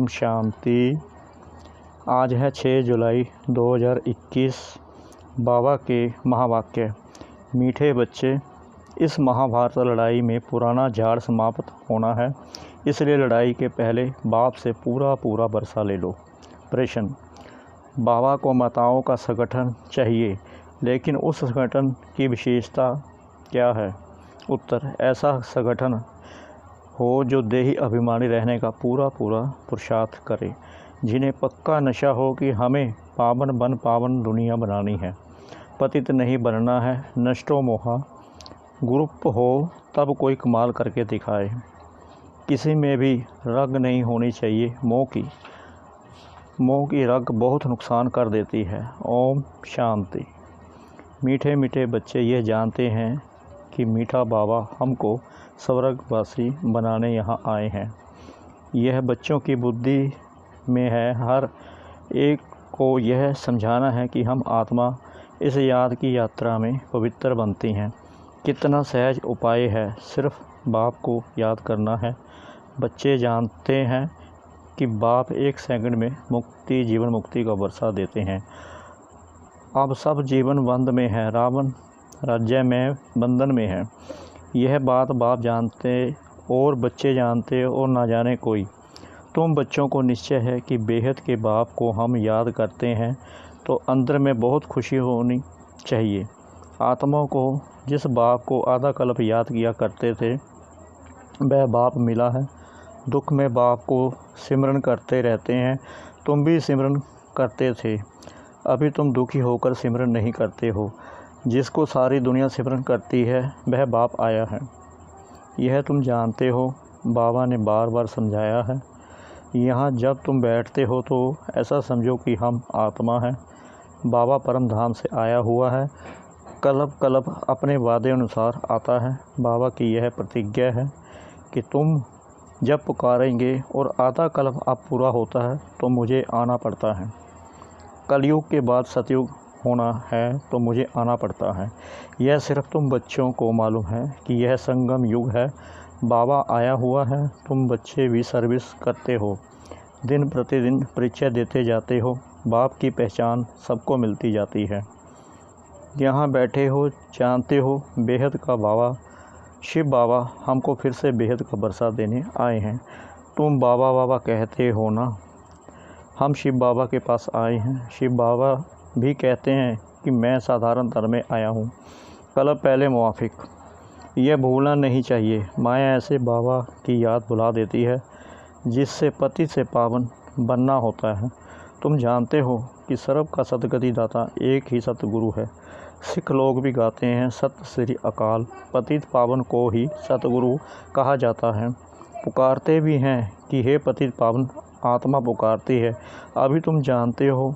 ओम शांति। आज है 6 जुलाई 2021। बाबा के महावाक्य। मीठे बच्चे, इस महाभारत लड़ाई में पुराना झाड़ समाप्त होना है, इसलिए लड़ाई के पहले बाप से पूरा बरसा ले लो। प्रश्न: बाबा को माताओं का संगठन चाहिए, लेकिन उस संगठन की विशेषता क्या है? उत्तर: ऐसा संगठन हो जो देही अभिमानी रहने का पूरा पुरुषार्थ करे, जिन्हें पक्का नशा हो कि हमें पावन दुनिया बनानी है, पतित नहीं बनना है, नष्टो मोहा। ग्रुप हो तब कोई कमाल करके दिखाए, किसी में भी रग नहीं होनी चाहिए मोह की रग बहुत नुकसान कर देती है। ओम शांति। मीठे मीठे बच्चे ये जानते हैं कि मीठा बाबा हमको स्वर्गवासी बनाने यहाँ आए हैं। यह बच्चों की बुद्धि में है। हर एक को यह समझाना है कि हम आत्मा इस याद की यात्रा में पवित्र बनती हैं। कितना सहज उपाय है, सिर्फ बाप को याद करना है। बच्चे जानते हैं कि बाप एक सेकंड में जीवन मुक्ति का वर्षा देते हैं। अब सब जीवन बंद में है, रावण राज्य में बंधन में है। यह बात बाप जानते और बच्चे जानते और ना जाने कोई। तुम बच्चों को निश्चय है कि बेहद के बाप को हम याद करते हैं तो अंदर में बहुत खुशी होनी चाहिए। आत्माओं को जिस बाप को आधा कल्प याद किया करते थे, वह बाप मिला है। दुख में बाप को सिमरन करते रहते हैं। तुम भी सिमरन करते थे, अभी तुम दुखी होकर सिमरन नहीं करते हो। जिसको सारी दुनिया सिमरन करती है वह बाप आया है, यह तुम जानते हो। बाबा ने बार बार समझाया है। यहाँ जब तुम बैठते हो तो ऐसा समझो कि हम आत्मा हैं। बाबा परम धाम से आया हुआ है, कल्प अपने वादे अनुसार आता है। बाबा की यह प्रतिज्ञा है कि तुम जब पुकारेंगे और आधा कल्प अब पूरा होता है तो मुझे आना पड़ता है। कलयुग के बाद सतयुग होना है तो मुझे आना पड़ता है। यह सिर्फ तुम बच्चों को मालूम है कि यह संगम युग है। बाबा आया हुआ है, तुम बच्चे भी सर्विस करते हो, दिन प्रतिदिन परिचय देते जाते हो। बाप की पहचान सबको मिलती जाती है। यहाँ बैठे हो, जानते हो बेहद का बाबा शिव बाबा हमको फिर से बेहद का बरसा देने आए हैं। तुम बाबा बाबा कहते हो ना, हम शिव बाबा के पास आए हैं। शिव बाबा भी कहते हैं कि मैं साधारण धर्म में आया हूँ, कल पहले मुआफिक। यह भूलना नहीं चाहिए। माया ऐसे बाबा की याद बुला देती है जिससे पति से पावन बनना होता है। तुम जानते हो कि सर्व का सदगति दाता एक ही सतगुरु है। सिख लोग भी गाते हैं, सत श्री अकाल। पतित पावन को ही सतगुरु कहा जाता है। पुकारते भी हैं कि हे पतित पावन, आत्मा पुकारती है। अभी तुम जानते हो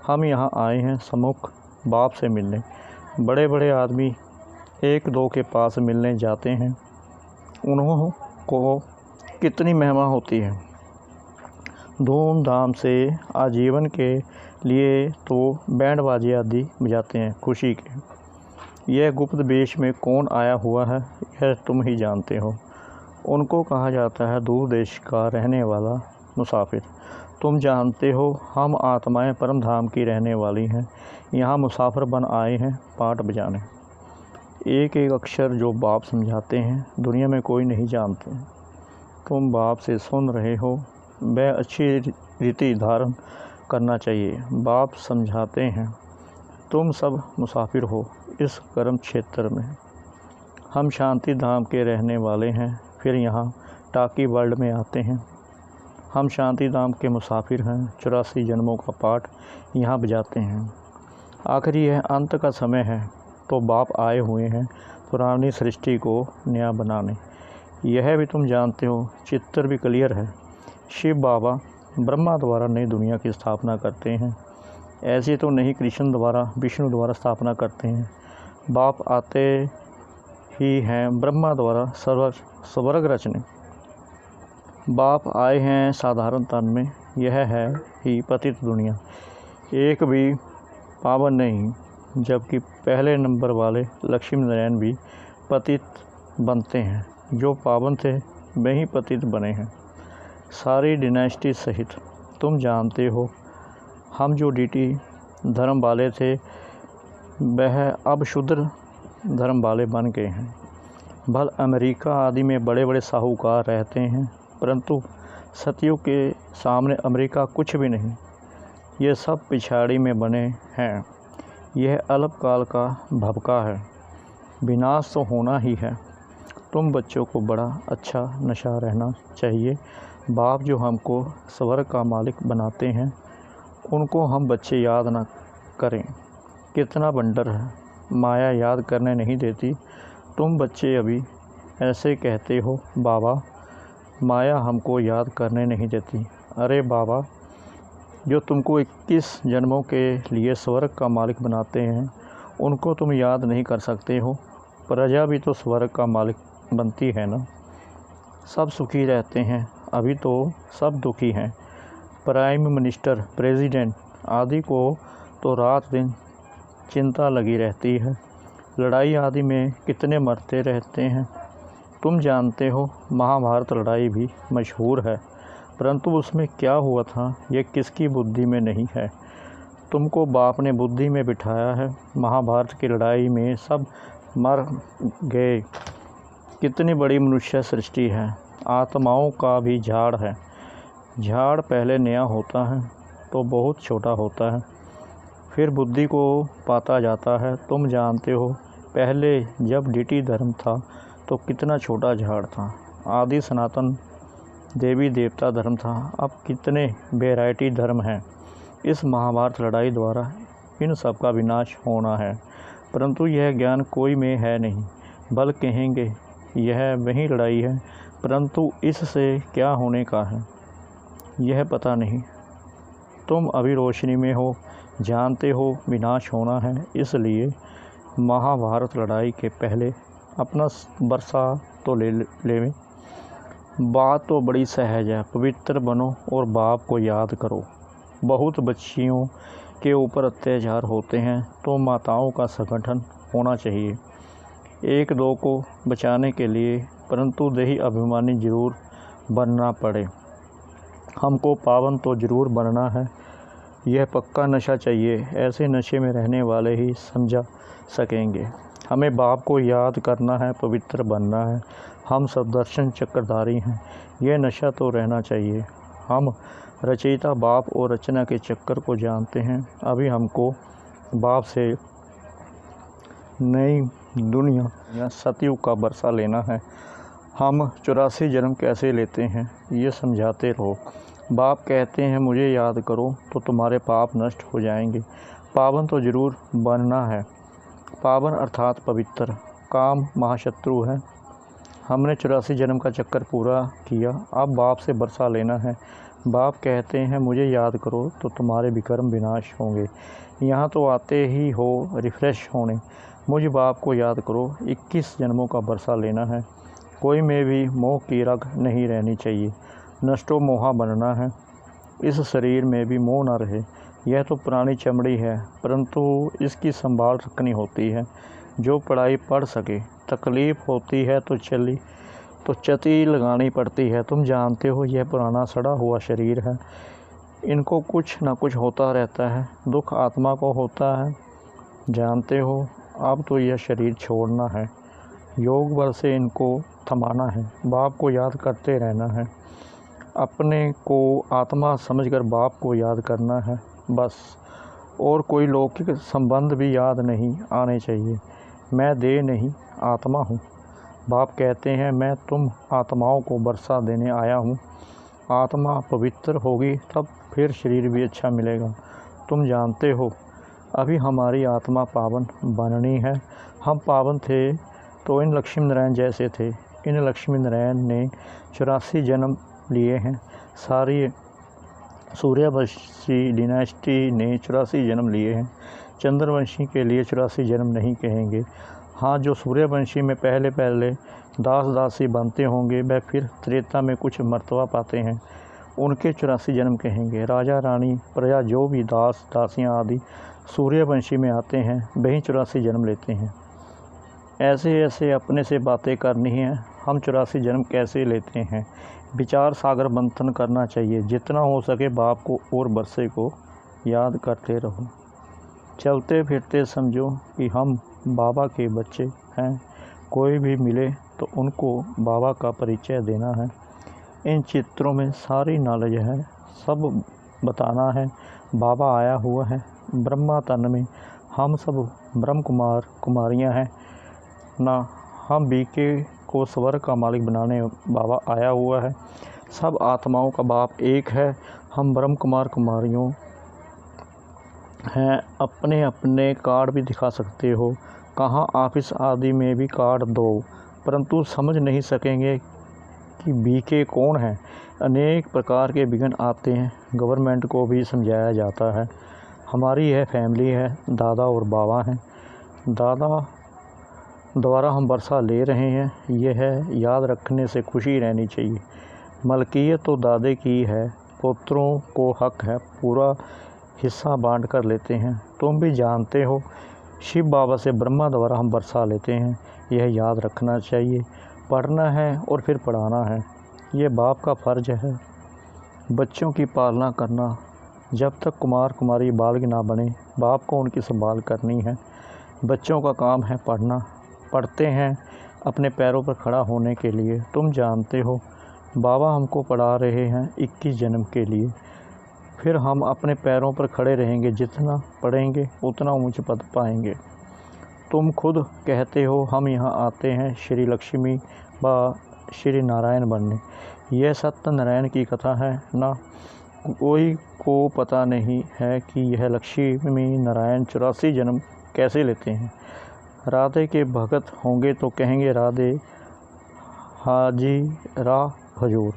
हम यहाँ आए हैं सम्मुख बाप से मिलने। बड़े बड़े आदमी एक दो के पास मिलने जाते हैं, उन्हों को कितनी महिमा होती है। धूमधाम से आजीवन के लिए तो बैंड बाजे आदि बजाते हैं खुशी के। यह गुप्त वेश में कौन आया हुआ है, यह तुम ही जानते हो। उनको कहा जाता है दूर देश का रहने वाला मुसाफिर। तुम जानते हो हम आत्माएं परम धाम की रहने वाली हैं, यहाँ मुसाफिर बन आए हैं पाठ बजाने। एक एक अक्षर जो बाप समझाते हैं दुनिया में कोई नहीं जानते। तुम बाप से सुन रहे हो, वह अच्छी रीति धारण करना चाहिए। बाप समझाते हैं तुम सब मुसाफिर हो इस कर्म क्षेत्र में। हम शांति धाम के रहने वाले हैं, फिर यहाँ टाकी वर्ल्ड में आते हैं। हम शांति धाम के मुसाफिर हैं, 84 जन्मों का पाठ यहाँ बजाते हैं। आखिर यह अंत का समय है तो बाप आए हुए हैं पुरानी सृष्टि को नया बनाने। यह भी तुम जानते हो, चित्र भी क्लियर है। शिव बाबा ब्रह्मा द्वारा नई दुनिया की स्थापना करते हैं, ऐसे तो नहीं कृष्ण द्वारा विष्णु द्वारा स्थापना करते हैं। बाप आते ही हैं ब्रह्मा द्वारा स्वर्ग रचने। बाप आए हैं साधारण तन में, यह है ही पतित दुनिया, एक भी पावन नहीं। जबकि पहले नंबर वाले लक्ष्मी नारायण भी पतित बनते हैं, जो पावन थे वही पतित बने हैं। सारी डिनेस्टी सहित। तुम जानते हो हम जो डीटी धर्म वाले थे वह अब शूद्र धर्म वाले बन गए हैं। भल अमेरिका आदि में बड़े बड़े साहूकार रहते हैं, परंतु सतयुग के सामने अमेरिका कुछ भी नहीं। ये सब पिछाड़ी में बने हैं। यह अल्पकाल का भबका है, विनाश तो होना ही है। तुम बच्चों को बड़ा अच्छा नशा रहना चाहिए। बाप जो हमको स्वर्ग का मालिक बनाते हैं उनको हम बच्चे याद ना करें। कितना बंडर है, माया याद करने नहीं देती। तुम बच्चे अभी ऐसे कहते हो बाबा माया हमको याद करने नहीं देती। अरे बाबा, जो तुमको 21 जन्मों के लिए स्वर्ग का मालिक बनाते हैं उनको तुम याद नहीं कर सकते हो। प्रजा भी तो स्वर्ग का मालिक बनती है ना। सब सुखी रहते हैं, अभी तो सब दुखी हैं। प्राइम मिनिस्टर, प्रेसिडेंट आदि को तो रात दिन चिंता लगी रहती है। लड़ाई आदि में कितने मरते रहते हैं। तुम जानते हो महाभारत लड़ाई भी मशहूर है, परंतु उसमें क्या हुआ था ये किसकी बुद्धि में नहीं है। तुमको बाप ने बुद्धि में बिठाया है। महाभारत की लड़ाई में सब मर गए। कितनी बड़ी मनुष्य सृष्टि है। आत्माओं का भी झाड़ है। झाड़ पहले नया होता है तो बहुत छोटा होता है, फिर बुद्धि को पाता जाता है। तुम जानते हो पहले जब डीटी धर्म था तो कितना छोटा झाड़ था। आदि सनातन देवी देवता धर्म था, अब कितने वैरायटी धर्म हैं। इस महाभारत लड़ाई द्वारा इन सब का विनाश होना है, परंतु यह ज्ञान कोई में है नहीं। बल कहेंगे यह वही लड़ाई है, परंतु इससे क्या होने का है यह पता नहीं। तुम अभी रोशनी में हो, जानते हो विनाश होना है, इसलिए महाभारत लड़ाई के पहले अपना बरसा तो ले। बात तो बड़ी सहज है। पवित्र बनो और बाप को याद करो। बहुत बच्चियों के ऊपर अत्याचार होते हैं तो माताओं का संगठन होना चाहिए एक दो को बचाने के लिए, परंतु देही अभिमानी जरूर बनना पड़े। हमको पावन तो ज़रूर बनना है। यह पक्का नशा चाहिए। ऐसे नशे में रहने वाले ही समझा सकेंगे। हमें बाप को याद करना है, पवित्र बनना है। हम सब दर्शन चक्रधारी हैं। यह नशा तो रहना चाहिए। हम रचयिता बाप और रचना के चक्कर को जानते हैं। अभी हमको बाप से नई दुनिया या सतयुग का बरसा लेना है। हम 84 जन्म कैसे लेते हैं ये समझाते रहो। बाप कहते हैं मुझे याद करो तो तुम्हारे पाप नष्ट हो जाएंगे। पावन तो ज़रूर बनना है। पावन अर्थात पवित्र। काम महाशत्रु है। हमने 84 जन्म का चक्कर पूरा किया, अब बाप से बरसा लेना है। बाप कहते हैं मुझे याद करो तो तुम्हारे विकर्म विनाश होंगे। यहाँ तो आते ही हो रिफ़्रेश होने। मुझ बाप को याद करो। 21 जन्मों का बरसा लेना है। कोई में भी मोह की रग नहीं रहनी चाहिए। नष्टो मोहा बनना है। इस शरीर में भी मोह न रहे। यह तो पुरानी चमड़ी है, परंतु इसकी संभाल रखनी होती है। जो पढ़ाई पढ़ सके, तकलीफ़ होती है तो चती लगानी पड़ती है। तुम जानते हो यह पुराना सड़ा हुआ शरीर है, इनको कुछ ना कुछ होता रहता है। दुख आत्मा को होता है, जानते हो। अब तो यह शरीर छोड़ना है, योग बल से इनको थमाना है। बाप को याद करते रहना है। अपने को आत्मा समझकर बाप को याद करना है बस। और कोई लौकिक संबंध भी याद नहीं आने चाहिए। मैं देह नहीं आत्मा हूँ। बाप कहते हैं मैं तुम आत्माओं को बरसा देने आया हूँ। आत्मा पवित्र होगी तब फिर शरीर भी अच्छा मिलेगा। तुम जानते हो अभी हमारी आत्मा पावन बननी है। हम पावन थे तो इन लक्ष्मी नारायण जैसे थे। इन लक्ष्मी नारायण ने 84 जन्म लिए हैं। सारी सूर्यवंशी डिनेस्टी ने 84 जन्म लिए हैं। चंद्रवंशी के लिए 84 जन्म नहीं कहेंगे। हाँ, जो सूर्यवंशी में पहले दास दासी बनते होंगे वह फिर त्रेता में कुछ मर्तबा पाते हैं, उनके 84 जन्म कहेंगे। राजा रानी प्रजा जो भी दास दासियाँ आदि सूर्यवंशी में आते हैं वही 84 जन्म लेते हैं। ऐसे ऐसे अपने से बातें करनी हैं। हम 84 जन्म कैसे लेते हैं विचार सागर मंथन करना चाहिए। जितना हो सके बाप को और बरसे को याद करते रहो। चलते फिरते समझो कि हम बाबा के बच्चे हैं। कोई भी मिले तो उनको बाबा का परिचय देना है। इन चित्रों में सारी नॉलेज है, सब बताना है। बाबा आया हुआ है ब्रह्मा तन में। हम सब ब्रह्म कुमार कुमारियाँ हैं ना। हम बीके को स्वर्ग का मालिक बनाने बाबा आया हुआ है। सब आत्माओं का बाप एक है। हम ब्रह्म कुमार कुमारियों हैं। अपने अपने कार्ड भी दिखा सकते हो। कहाँ ऑफिस आदि में भी कार्ड दो, परंतु समझ नहीं सकेंगे कि बीके कौन है। अनेक प्रकार के विघ्न आते हैं। गवर्नमेंट को भी समझाया जाता है। हमारी यह फैमिली है, दादा और बाबा हैं। दादा द्वारा हम वर्षा ले रहे हैं, यह याद रखने से खुशी रहनी चाहिए। मलकियत तो दादे की है, पुत्रों को हक है, पूरा हिस्सा बांट कर लेते हैं। तुम भी जानते हो शिव बाबा से ब्रह्मा द्वारा हम वर्षा लेते हैं, यह याद रखना चाहिए। पढ़ना है और फिर पढ़ाना है, यह बाप का फ़र्ज है। बच्चों की पालना करना, जब तक कुमार कुमारी बालक ना बने बाप को उनकी संभाल करनी है। बच्चों का काम है पढ़ना, पढ़ते हैं अपने पैरों पर खड़ा होने के लिए। तुम जानते हो बाबा हमको पढ़ा रहे हैं 21 जन्म के लिए, फिर हम अपने पैरों पर खड़े रहेंगे। जितना पढ़ेंगे उतना ऊंच पद पाएंगे। तुम खुद कहते हो हम यहाँ आते हैं श्री लक्ष्मी व श्री नारायण बनने। यह सत्यनारायण की कथा है ना। कोई को पता नहीं है कि यह लक्ष्मी नारायण 84 जन्म कैसे लेते हैं। राधे के भगत होंगे तो कहेंगे राधे हाजी रा हजूर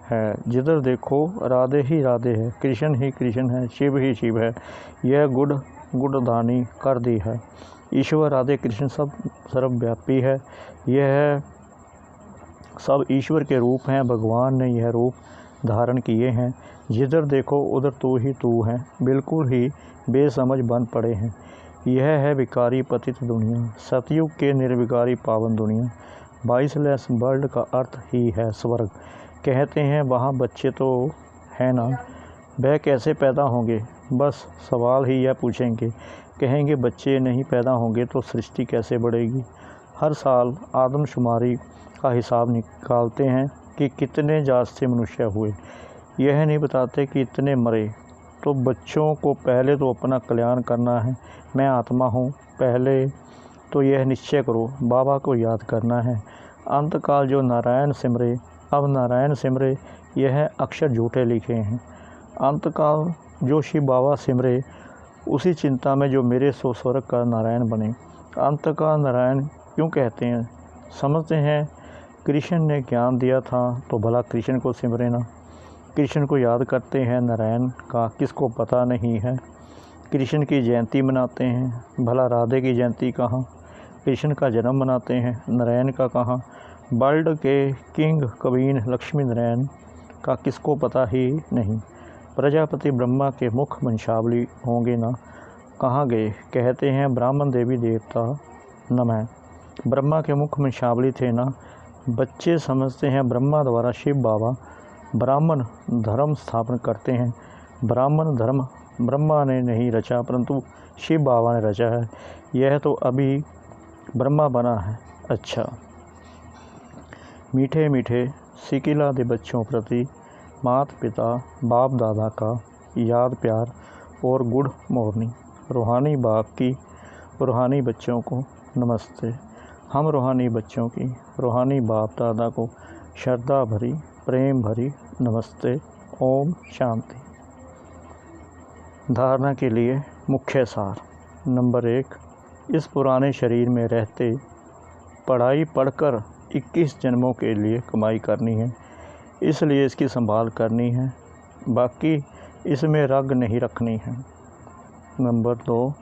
है। जिधर देखो राधे ही राधे है, कृष्ण ही कृष्ण है, शिव ही शिव है। यह गुड़दानी कर दी है। ईश्वर राधे कृष्ण सब सर्वव्यापी है। यह सब ईश्वर के रूप हैं। भगवान ने यह रूप धारण किए हैं। जिधर देखो उधर तू ही तू है। बिल्कुल ही बेसमझ बन पड़े हैं। यह है विकारी पतित दुनिया, सतयुग के निर्विकारी पावन दुनिया। 22 वर्ल्ड का अर्थ ही है स्वर्ग। कहते हैं वहाँ बच्चे तो हैं ना, वह कैसे पैदा होंगे। बस सवाल ही यह पूछेंगे, कहेंगे बच्चे नहीं पैदा होंगे तो सृष्टि कैसे बढ़ेगी। हर साल आदमशुमारी का हिसाब निकालते हैं कि कितने जाति मनुष्य हुए, यह नहीं बताते कि इतने मरे। तो बच्चों को पहले तो अपना कल्याण करना है। मैं आत्मा हूँ, पहले तो यह निश्चय करो बाबा को याद करना है। अंतकाल जो नारायण सिमरे अब नारायण सिमरे, यह अक्षर झूठे लिखे हैं। अंतकाल जो शिव बाबा सिमरे, उसी चिंता में जो मेरे सो स्वर्ग का नारायण बने। अंतकाल नारायण क्यों कहते हैं? समझते हैं कृष्ण ने ज्ञान दिया था तो भला कृष्ण को सिमरे ना। कृष्ण को याद करते हैं, नारायण का किसको पता नहीं है। कृष्ण की जयंती मनाते हैं, भला राधे की जयंती कहाँ। कृष्ण का जन्म मनाते हैं, नारायण का कहाँ। वर्ल्ड के किंग कवीन लक्ष्मी नारायण का किसको पता ही नहीं। प्रजापति ब्रह्मा के मुख वंशावली होंगे ना, कहाँ गए। कहते हैं ब्राह्मण देवी देवता नमः, ब्रह्मा के मुख वंशावली थे ना। बच्चे समझते हैं ब्रह्मा द्वारा शिव बाबा ब्राह्मण धर्म स्थापन करते हैं। ब्राह्मण धर्म ब्रह्मा ने नहीं रचा, परंतु शिव बाबा ने रचा है। यह तो अभी ब्रह्मा बना है। अच्छा, मीठे मीठे सिकिला दे बच्चों प्रति माता पिता बाप दादा का याद प्यार और गुड मॉर्निंग। रूहानी बाप की रूहानी बच्चों को नमस्ते। हम रूहानी बच्चों की रूहानी बाप दादा को श्रद्धा भरी प्रेम भरी नमस्ते। ओम शांति। धारणा के लिए मुख्य सार। नंबर 1, इस पुराने शरीर में रहते पढ़ाई पढ़कर 21 जन्मों के लिए कमाई करनी है, इसलिए इसकी संभाल करनी है, बाकी इसमें रग नहीं रखनी है। नंबर 2,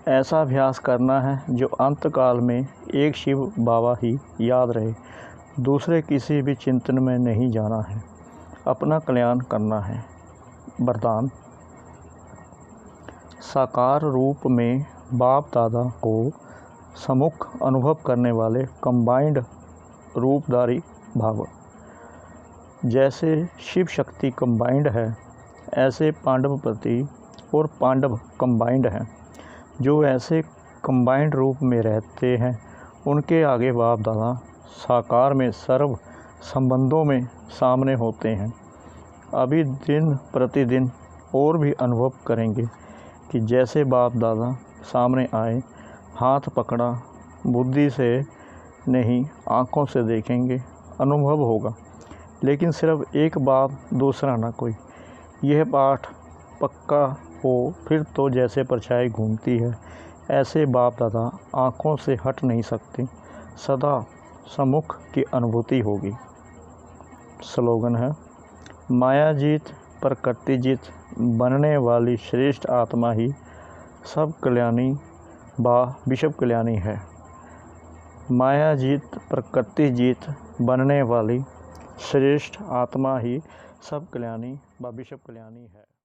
ऐसा अभ्यास करना है जो अंतकाल में एक शिव बाबा ही याद रहे, दूसरे किसी भी चिंतन में नहीं जाना है, अपना कल्याण करना है। वरदान, साकार रूप में बाप दादा को सम्मुख अनुभव करने वाले कंबाइंड रूपधारी भाव। जैसे शिव शक्ति कंबाइंड है, ऐसे पांडव पति और पांडव कंबाइंड हैं। जो ऐसे कंबाइंड रूप में रहते हैं उनके आगे बाप दादा साकार में सर्व संबंधों में सामने होते हैं। अभी दिन प्रतिदिन और भी अनुभव करेंगे कि जैसे बाप दादा सामने आए, हाथ पकड़ा, बुद्धि से नहीं आँखों से देखेंगे, अनुभव होगा। लेकिन सिर्फ एक बाप दूसरा ना कोई। यह पाठ पक्का हो फिर तो जैसे परछाई घूमती है, ऐसे बाप दादा आँखों से हट नहीं सकते, सदा सम्मुख की अनुभूति होगी। स्लोगन है, माया जीत प्रकृति जीत बनने वाली श्रेष्ठ आत्मा ही सब कल्याणी व विश्व कल्याणी है। माया जीत प्रकृति जीत बनने वाली श्रेष्ठ आत्मा ही सब कल्याणी व विश्व कल्याणी है।